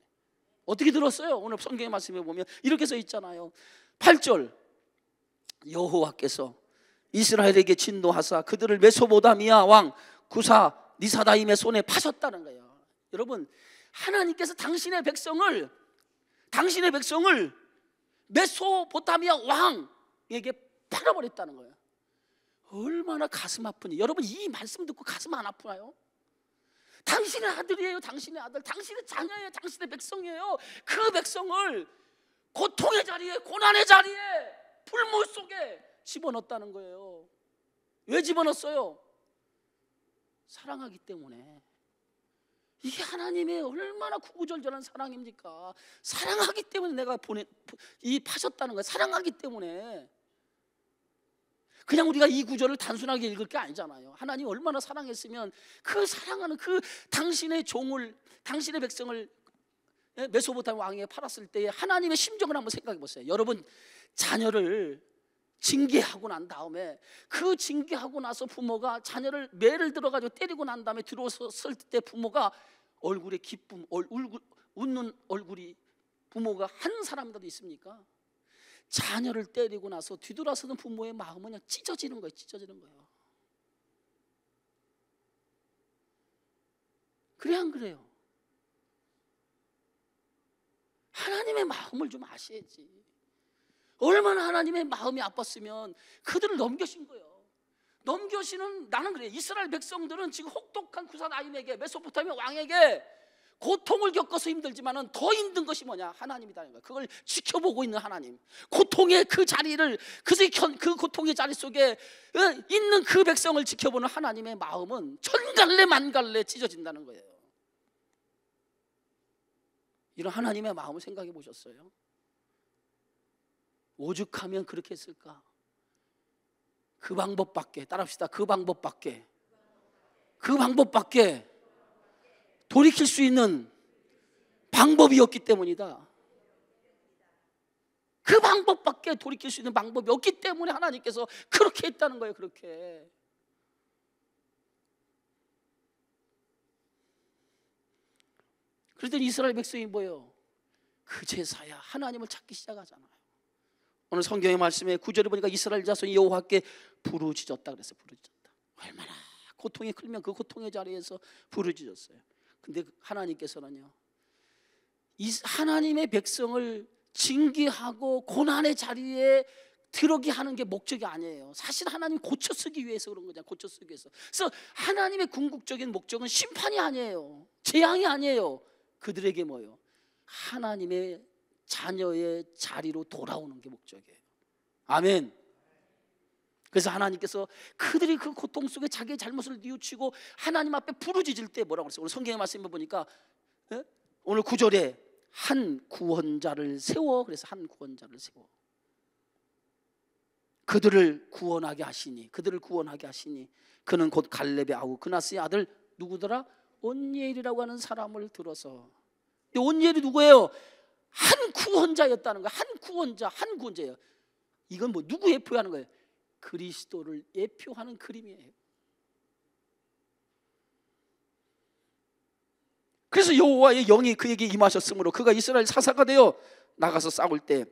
어떻게 들었어요? 오늘 성경의 말씀에 보면 이렇게 써 있잖아요. 8절, 여호와께서 이스라엘에게 진노하사 그들을 메소포타미아 왕 구사 니사다임의 손에 파셨다는 거예요. 여러분, 하나님께서 당신의 백성을 메소포타미아 왕에게 팔아버렸다는 거예요. 얼마나 가슴 아프니. 여러분, 이 말씀 듣고 가슴 안 아프나요? 당신의 아들이에요. 당신의 아들, 당신의 자녀예요. 당신의 백성이에요. 그 백성을 고통의 자리에, 고난의 자리에, 불모 속에 집어넣었다는 거예요. 왜 집어넣었어요? 사랑하기 때문에. 이게 하나님의 얼마나 구구절절한 사랑입니까? 사랑하기 때문에 내가 파셨다는 거예요. 사랑하기 때문에. 그냥 우리가 이 구절을 단순하게 읽을 게 아니잖아요. 하나님 얼마나 사랑했으면 그 사랑하는 그 당신의 종을, 당신의 백성을 메소포타미아 왕에게 팔았을 때 하나님의 심정을 한번 생각해 보세요. 여러분, 자녀를 징계하고 난 다음에, 그 징계하고 나서 부모가 자녀를 매를 들어가지고 때리고 난 다음에 들어섰을 때 부모가 얼굴에 기쁨, 웃는 얼굴이 부모가 한 사람이라도 있습니까? 자녀를 때리고 나서 뒤돌아서는 부모의 마음은 그냥 찢어지는 거예요. 찢어지는 거예요. 그래 안 그래요? 하나님의 마음을 좀 아셔야지. 얼마나 하나님의 마음이 아팠으면 그들을 넘겨신 거예요. 넘겨시는, 나는 그래요. 이스라엘 백성들은 지금 혹독한 구사나임에게, 메소포타미아 왕에게 고통을 겪어서 힘들지만은 더 힘든 것이 뭐냐? 하나님이다는 거예요. 그걸 지켜보고 있는 하나님. 고통의 그 자리를, 그 고통의 자리 속에 있는 그 백성을 지켜보는 하나님의 마음은 천갈래 만갈래 찢어진다는 거예요. 이런 하나님의 마음을 생각해 보셨어요? 오죽하면 그렇게 했을까? 그 방법밖에, 따라합시다. 그 방법밖에 돌이킬 수 있는 방법이 없기 때문이다. 그 방법밖에 돌이킬 수 있는 방법이 없기 때문에 하나님께서 그렇게 했다는 거예요. 그렇게. 그랬더니 이스라엘 백성이 뭐예요? 그제서야 하나님을 찾기 시작하잖아요. 오늘 성경의 말씀에 9절에 보니까 이스라엘 자손이 여호와께 부르짖었다 그랬어요. 부르짖었다. 얼마나 고통이 크면 그 고통의 자리에서 부르짖었어요. 근데 하나님께서는요, 이 하나님의 백성을 징계하고 고난의 자리에 들어게 하는 게 목적이 아니에요. 사실 하나님 고쳐 쓰기 위해서 그런 거잖아요. 고쳐 쓰기 위해서. 그래서 하나님의 궁극적인 목적은 심판이 아니에요. 재앙이 아니에요. 그들에게 뭐예요? 하나님의 자녀의 자리로 돌아오는 게 목적이에요. 아멘. 그래서 하나님께서 그들이 그 고통 속에 자기의 잘못을 뉘우치고 하나님 앞에 부르짖을 때 뭐라고 그랬어요? 오늘 성경의 말씀을 보니까 오늘 9절에 한 구원자를 세워, 그래서 한 구원자를 세워 그들을 구원하게 하시니 그는 곧 갈렙의 아우 그나스의 아들 누구더라? 온니엘이라고 하는 사람을 들어서. 이 온니엘이 누구예요? 한 구원자였다는 거예요. 한 구원자예요. 이건 뭐 누구 예표하는 거예요? 그리스도를 예표하는 그림이에요. 그래서 여호와의 영이 그에게 임하셨으므로 그가 이스라엘 사사가 되어 나가서 싸울 때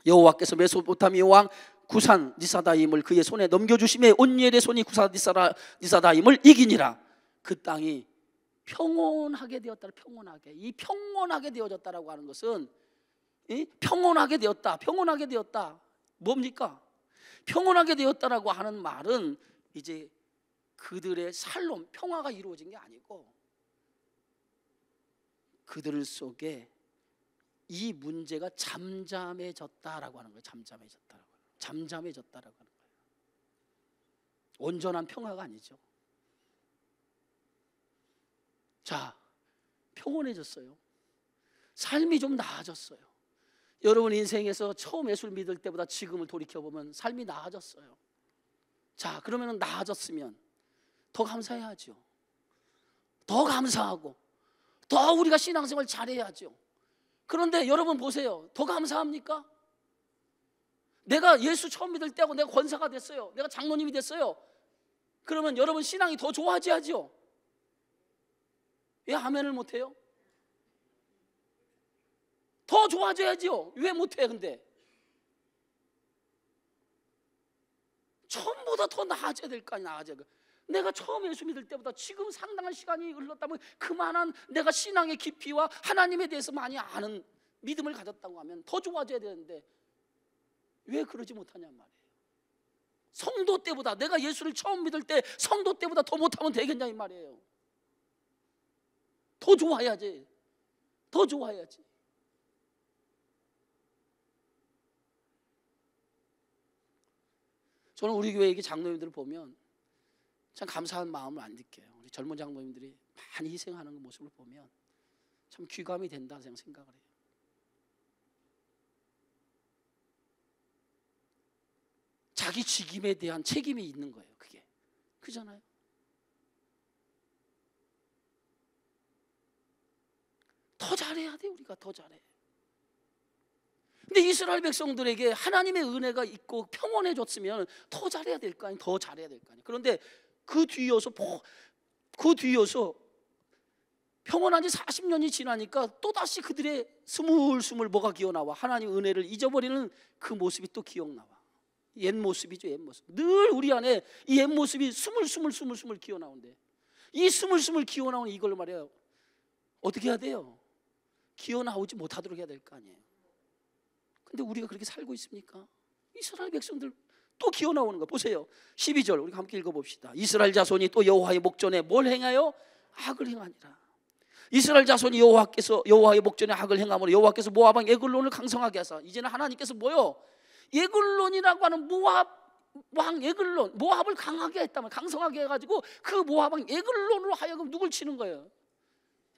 여호와께서 메소포타미아 왕 구산 니사다임을 그의 손에 넘겨주심에 온니엘의 손이 구산 니사다임을 이기니라. 그 땅이 평온하게 되었다. 이 평온하게 되어졌다라고 하는 것은 평온하게 되었다. 뭡니까? 평온하게 되었다라고 하는 말은 이제 그들의 살롬, 평화가 이루어진 게 아니고 그들 속에 이 문제가 잠잠해졌다라고 하는 거예요. 잠잠해졌다라고 하는 거예요. 온전한 평화가 아니죠. 자, 평온해졌어요. 삶이 좀 나아졌어요. 여러분 인생에서 처음 예수를 믿을 때보다 지금을 돌이켜보면 삶이 나아졌어요. 자, 그러면 나아졌으면 더 감사해야죠. 더 감사하고 더 우리가 신앙생활 잘해야죠. 그런데 여러분 보세요. 더 감사합니까? 내가 예수 처음 믿을 때하고 내가 권사가 됐어요. 내가 장로님이 됐어요. 그러면 여러분 신앙이 더 좋아져야죠. 왜 아멘을 못해요? 더 좋아져야죠. 왜 못해 근데? 처음보다 더 나아져야 될 거 아니야. 나아져야. 내가 처음 예수 믿을 때보다 지금 상당한 시간이 흘렀다면 그만한 내가 신앙의 깊이와 하나님에 대해서 많이 아는 믿음을 가졌다고 하면 더 좋아져야 되는데 왜 그러지 못하냔 말이에요. 성도 때보다, 내가 예수를 처음 믿을 때 성도 때보다 더 못하면 되겠냐 이 말이에요. 더 좋아야지. 더 좋아야지. 저는 우리 교회 장로님들을 보면 참 감사한 마음을 안 느껴요. 우리 젊은 장로님들이 많이 희생하는 모습을 보면 참 귀감이 된다 생각을 해요. 자기 직임에 대한 책임이 있는 거예요. 그게 그잖아요. 더 잘해야 돼. 우리가 더 잘해. 근데 이스라엘 백성들에게 하나님의 은혜가 있고 평온해졌으면 더 잘해야 될 거 아니에요. 더 잘해야 될 거 아니에요. 그런데 그 뒤이어서 평온한 지 40년이 지나니까 또다시 그들의 스물스물 뭐가 기어나와 하나님 은혜를 잊어버리는 그 모습이 또 기억나와. 옛 모습이죠. 옛 모습. 늘 우리 안에 이 옛 모습이 스물스물 기어나오는데 이 스물스물 기어나오는 이걸 말이에요. 어떻게 해야 돼요? 기어나오지 못하도록 해야 될 거 아니에요. 근데 우리가 그렇게 살고 있습니까? 이스라엘 백성들 또 기어나오는 거 보세요. 12절 우리 함께 읽어봅시다. 이스라엘 자손이 또 여호와의 목전에 뭘 행하여? 악을 행하니라. 이스라엘 자손이 여호와의 목전에 악을 행함으로 여호와께서 모압 왕 에글론을 강성하게 하사 이제는 하나님께서 뭐요? 에글론이라고 하는 모압 왕 에글론, 모압을 강하게 했다면 강성하게 해가지고 그 모압 왕 에글론으로 하여금 누굴 치는 거예요?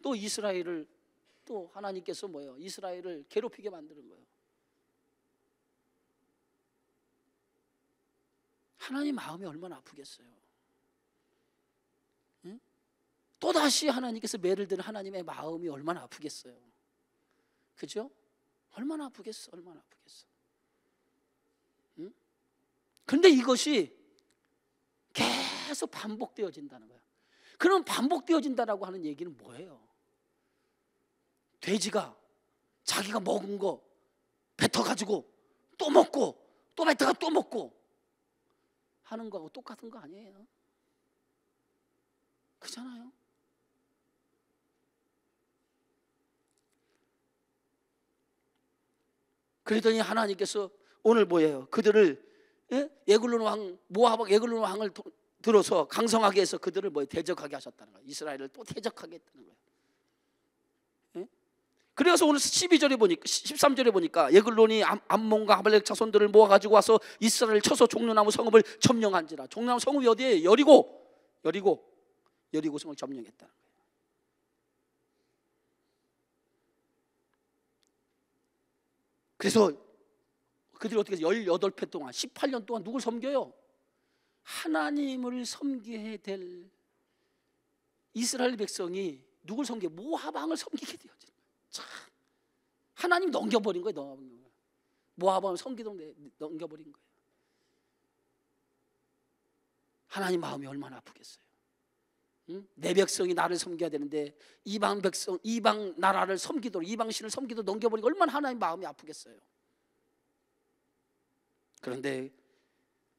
또 이스라엘을 또 하나님께서 뭐예요? 이스라엘을 괴롭히게 만드는 거예요. 하나님 마음이 얼마나 아프겠어요. 응? 또다시 하나님께서 매를 드는 하나님의 마음이 얼마나 아프겠어요. 그죠? 얼마나 아프겠어. 얼마나 아프겠어. 응? 근데 이것이 계속 반복되어진다는 거야. 그럼 반복되어진다라고 하는 얘기는 뭐예요? 돼지가 자기가 먹은 거 뱉어가지고 또 먹고 또 뱉다가 또 먹고 하는 거하고 똑같은 거 아니에요? 그잖아요. 그러더니 하나님께서 오늘 뭐예요? 그들을 에글론 왕 모압 왕 에글론 왕을 들어서 강성하게 해서 그들을 대적하게 하셨다는 거예요. 이스라엘을 또 대적하게 했다는 거예요. 그래서 오늘 12절에 보니까 13절에 보니까 에글론이 암몬과 아말렉 자손들을 모아가지고 와서 이스라엘을 쳐서 종려나무 성읍을 점령한지라. 종려나무 성읍이 어디에? 여리고 성을 점령했다는 거예요. 그래서 그들이 어떻게 해서 18회 동안 18년 동안 누굴 섬겨요? 하나님을 섬겨야 될 이스라엘 백성이 누굴 섬겨? 모압 왕을 섬기게 되어진 거예요. 참, 하나님 넘겨버린 거예요. 모압 왕을 섬기도록 넘겨버린 거예요. 하나님 마음이 얼마나 아프겠어요. 응? 내 백성이 나를 섬겨야 되는데 이방 백성, 이방 나라를 섬기도록, 이방 신을 섬기도록 넘겨버리고 얼마나 하나님 마음이 아프겠어요. 그런데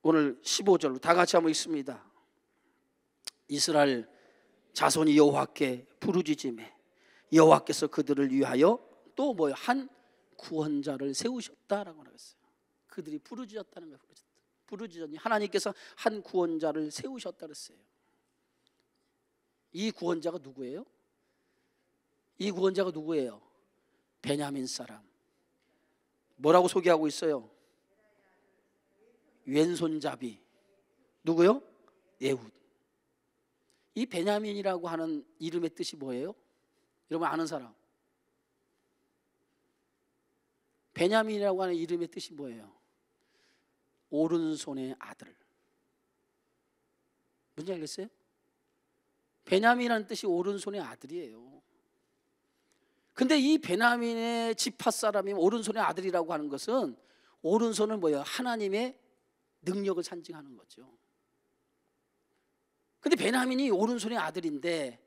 오늘 15절로 다 같이 한번 읽습니다. 이스라엘 자손이 여호와께 부르짖음에 여호와께서 그들을 위하여 또 한 구원자를 세우셨다라고 하겠어요. 그들이 부르짖었다는 거예요. 부르짖으니 하나님께서 한 구원자를 세우셨다 그랬어요. 이 구원자가 누구예요? 이 구원자가 누구예요? 베냐민 사람. 뭐라고 소개하고 있어요? 왼손잡이. 누구요? 에훗. 이 베냐민이라고 하는 이름의 뜻이 뭐예요? 여러분 아는 사람? 베냐민이라고 하는 이름의 뜻이 뭐예요? 오른손의 아들. 뭔지 알겠어요? 베냐민이라는 뜻이 오른손의 아들이에요. 근데 이 베냐민의 지파 사람이 오른손의 아들이라고 하는 것은 오른손은 뭐예요? 하나님의 능력을 상징하는 거죠. 근데 베냐민이 오른손의 아들인데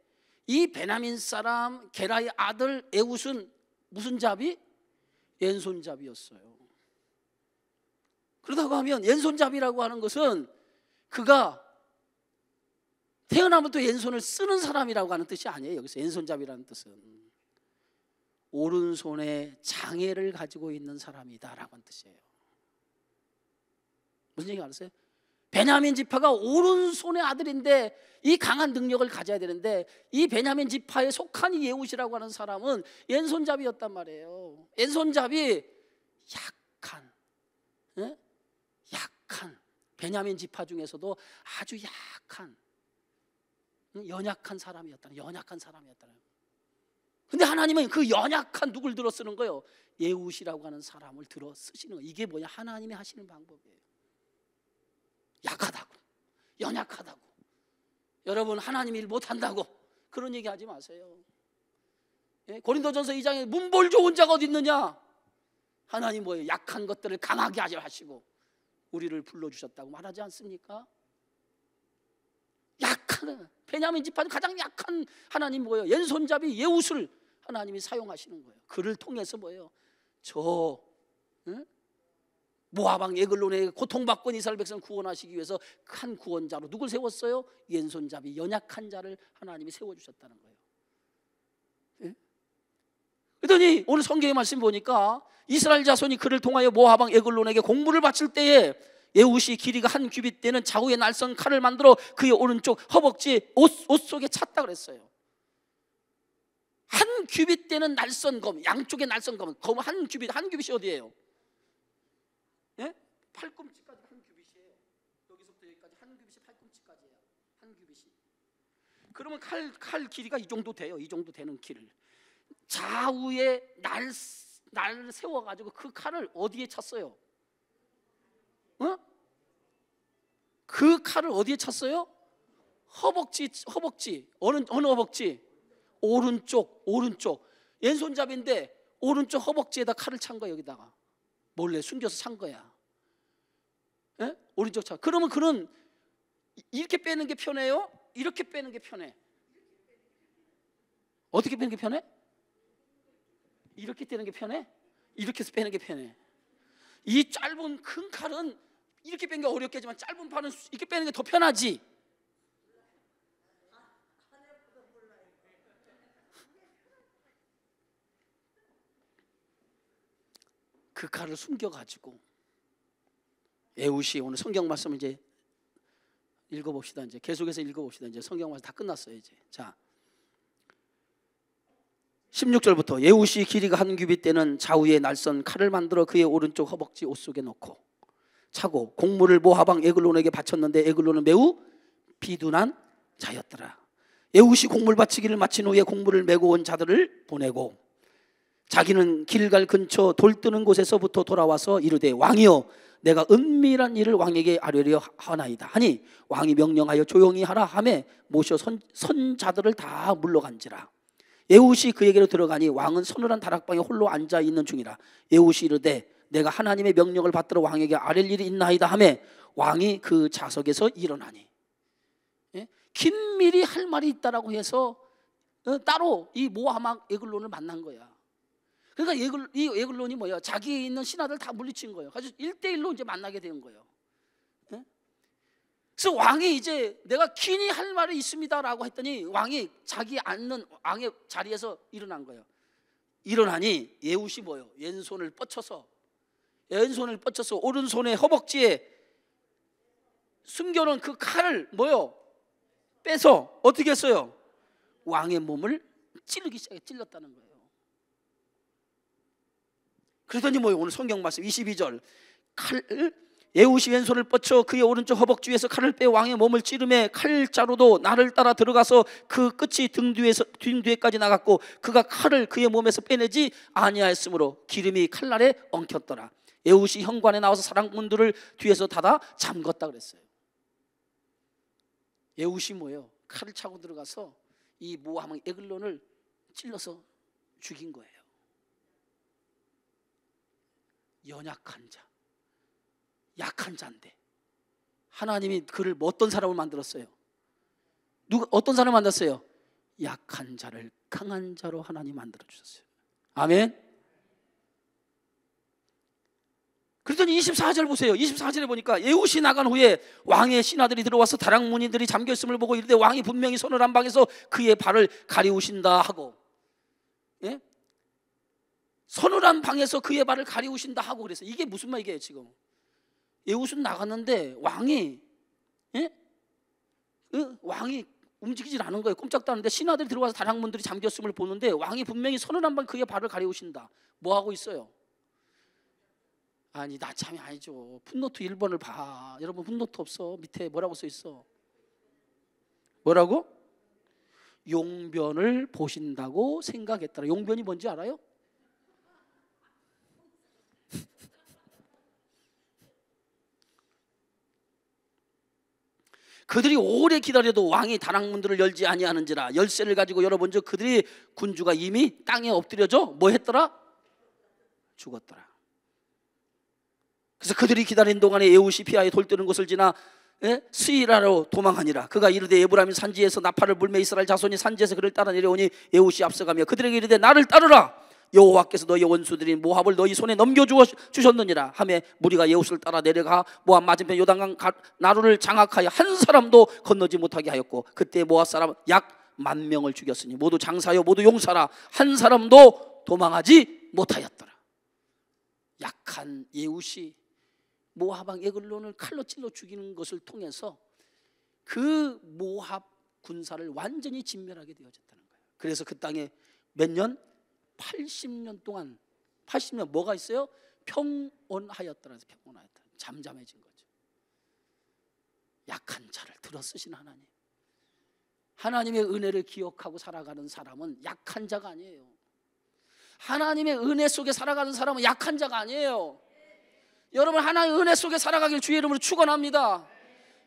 이 베냐민 사람 게라의 아들 에훗은 무슨 잡이? 왼손잡이였어요. 그러다고 하면 왼손잡이라고 하는 것은 그가 태어나면부터 왼손을 쓰는 사람이라고 하는 뜻이 아니에요. 여기서 왼손잡이라는 뜻은 오른손에 장애를 가지고 있는 사람이다라고 하는 뜻이에요. 무슨 얘기 알았어요? 베냐민 지파가 오른손의 아들인데 이 강한 능력을 가져야 되는데 이 베냐민 지파에 속한 이 에훗이라고 하는 사람은 왼손잡이였단 말이에요. 왼손잡이 약한, 약한 베냐민 지파 중에서도 아주 약한 연약한 사람이었다. 연약한 사람이었다. 근데 하나님은 그 연약한 누굴 들어 쓰는 거예요? 에훗이라고 하는 사람을 들어 쓰시는 거예요. 이게 뭐냐? 하나님이 하시는 방법이에요. 약하다고, 연약하다고, 여러분 하나님 일 못한다고 그런 얘기 하지 마세요. 고린도전서 2장에 문벌 좋은 자가 어디 있느냐? 하나님 뭐예요? 약한 것들을 강하게 하시고 우리를 불러주셨다고 말하지 않습니까? 약한 베냐민 지파는 가장 약한 하나님 뭐예요? 왼손잡이 에훗을 하나님이 사용하시는 거예요. 그를 통해서 뭐예요? 저 모압 왕 에글론의 고통받고 있는 이스라엘 백성 구원하시기 위해서 한 구원자로 누굴 세웠어요? 왼손잡이 연약한 자를 하나님이 세워주셨다는 거예요. 그러더니 오늘 성경의 말씀 보니까 이스라엘 자손이 그를 통하여 모압 왕 에글론에게 공물을 바칠 때에 에훗이 길이가 한 규빗 되는 좌우의 날선 칼을 만들어 그의 오른쪽 허벅지 옷 속에 찼다 그랬어요. 한 규빗 되는 날선 검, 양쪽의 날선 검 한 규빗이 어디예요? 예? 팔꿈치까지 한 규빗이에요. 여기서부터 여기까지 한 규빗이 팔꿈치까지예요. 한 규빗이. 그러면 칼 길이가 이 정도 돼요. 이 정도 되는 길을 좌우에 날 세워가지고 그 칼을 어디에 찼어요? 그 칼을 어디에 찼어요? 허벅지. 어느 허벅지? 오른쪽. 왼손잡이인데 오른쪽 허벅지에다 칼을 찬 거야. 여기다가 몰래 숨겨서 찬 거야. 오른쪽 차. 그러면 그는 이렇게 빼는 게 편해요? 이렇게 빼는 게 편해? 어떻게 빼는 게 편해? 이렇게 빼는 게 편해? 이렇게 해서 빼는 게 편해. 이 짧은 큰 칼은 이렇게 빼는 게 어렵겠지만 짧은 팔은 이렇게 빼는 게 더 편하지. 그 칼을 숨겨가지고 에훗이 오늘 성경 말씀을 이제 읽어봅시다. 이제 계속해서 읽어봅시다. 이제 성경 말씀 다 끝났어요. 이제 자 16절부터 에훗이 길이가 한 규빗 되는 좌우의 날선 칼을 만들어 그의 오른쪽 허벅지 옷 속에 넣고 차고 곡물을 모압 왕 에글론에게 바쳤는데 에글론은 매우 비둔한 자였더라. 에훗이 곡물 바치기를 마친 후에 곡물을 메고 온 자들을 보내고 자기는 길갈 근처 돌 뜨는 곳에서부터 돌아와서 이르되 왕이여 내가 은밀한 일을 왕에게 아뢰려 하나이다 하니 왕이 명령하여 조용히 하라 하매 모셔 선 자들을 다 물러간지라. 에훗이 그에게로 들어가니 왕은 서늘한 다락방에 홀로 앉아 있는 중이라. 에훗이 이르되 내가 하나님의 명령을 받들어 왕에게 아랠 일이 있나이다 하매 왕이 그 자석에서 일어나니. 긴밀히 할 말이 있다라고 해서 따로 이 모압 왕 에글론을 만난 거야. 그러니까 이 에글론이 뭐야? 자기에 있는 신하들 다 물리친 거예요. 그래서 1대1로 이제 만나게 된 거예요. 그래서 왕이 이제 내가 긴히 할 말이 있습니다라고 했더니 왕이 자기 앉는 왕의 자리에서 일어난 거예요. 일어나니 에훗이 뭐예요? 왼손을 뻗쳐서 오른손의 허벅지에 숨겨놓은 그 칼을 뭐요? 빼서 어떻게 했어요? 왕의 몸을 찌르기 시작해. 찔렀다는 거예요. 그러더니 뭐요? 오늘 성경 말씀 22절 칼을 에훗이 왼손을 뻗쳐 그의 오른쪽 허벅지 위에서 칼을 빼 왕의 몸을 찌르매 칼자루도 나를 따라 들어가서 그 끝이 등 뒤에까지 나갔고 그가 칼을 그의 몸에서 빼내지 아니하였으므로 기름이 칼날에 엉켰더라. 에훗이 현관에 나와서 사람들을 뒤에서 닫아 잠궜다 그랬어요. 에훗이 뭐예요? 칼을 차고 들어가서 이 모압 왕 에글론을 찔러서 죽인 거예요. 연약한 자, 약한 자인데 하나님이 그를 어떤 사람을 만들었어요? 어떤 사람을 만들었어요? 약한 자를 강한 자로 하나님 만들어 주셨어요. 아멘. 그랬더니 24절 보세요. 24절에 보니까 에훗이 나간 후에 왕의 신하들이 들어와서 다락 문이들이 잠겨 있음을 보고 이르되 왕이 분명히 손을 한 방에서 그의 발을 가리우신다 하고, 예? 손을 한 방에서 그의 발을 가리우신다 하고 그랬어요. 이게 무슨 말이에요? 지금 에훗은 나갔는데 왕이, 예? 왕이 움직이질 않은 거예요. 꼼짝도 않는데 신하들이 들어와서 다락 문들이 잠겼음을 보는데 왕이 분명히 손을 한 방 그의 발을 가리우신다. 뭐 하고 있어요? 아니 나참이 아니죠. 풋노트 1번을 봐. 여러분 풋노트 없어? 밑에 뭐라고 써 있어? 뭐라고? 용변을 보신다고 생각했더라. 용변이 뭔지 알아요? 그들이 오래 기다려도 왕이 다락문들을 열지 아니하는지라 열쇠를 가지고 열어본즉 그들이 군주가 이미 땅에 엎드려져 뭐 했더라? 죽었더라. 그래서 그들이 기다린 동안에 에훗이 피하여 돌뜨는 곳을 지나 스이라로 도망하니라. 그가 이르되 에브라임 산지에서 나팔을 불매 이스라엘 자손이 산지에서 그를 따라 내려오니 에훗이 앞서가며 그들에게 이르되 나를 따르라. 여호와께서 너희 원수들인 모압을 너희 손에 넘겨주셨느니라 하며 무리가 에훗을 따라 내려가 모압 맞은편 요단강 나루를 장악하여 한 사람도 건너지 못하게 하였고 그때 모압 사람 약 10,000명을 죽였으니 모두 장사요 모두 용사라 한 사람도 도망하지 못하였더라. 약한 에훗이 모압 왕 에글론을 칼로 찔러 죽이는 것을 통해서 그 모압 군사를 완전히 진멸하게 되어졌다는 거예요. 그래서 그 땅에 몇 년? 80년 동안 80년 뭐가 있어요? 평온하였더라. 평온하였다. 잠잠해진 거죠. 약한 자를 들어 쓰신 하나님. 하나님의 은혜를 기억하고 살아가는 사람은 약한 자가 아니에요. 하나님의 은혜 속에 살아가는 사람은 약한 자가 아니에요. 여러분 하나님의 은혜 속에 살아가길 주의 이름으로 축원합니다.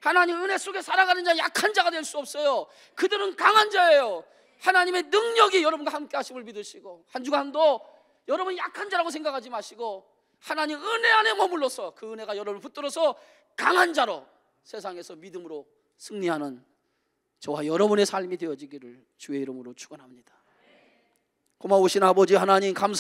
하나님 은혜 속에 살아가는 자 약한 자가 될 수 없어요. 그들은 강한 자예요. 하나님의 능력이 여러분과 함께 하심을 믿으시고 한 주간도 여러분 약한 자라고 생각하지 마시고 하나님 은혜 안에 머물러서 그 은혜가 여러분을 붙들어서 강한 자로 세상에서 믿음으로 승리하는 저와 여러분의 삶이 되어지기를 주의 이름으로 축원합니다. 고마우신 아버지 하나님 감사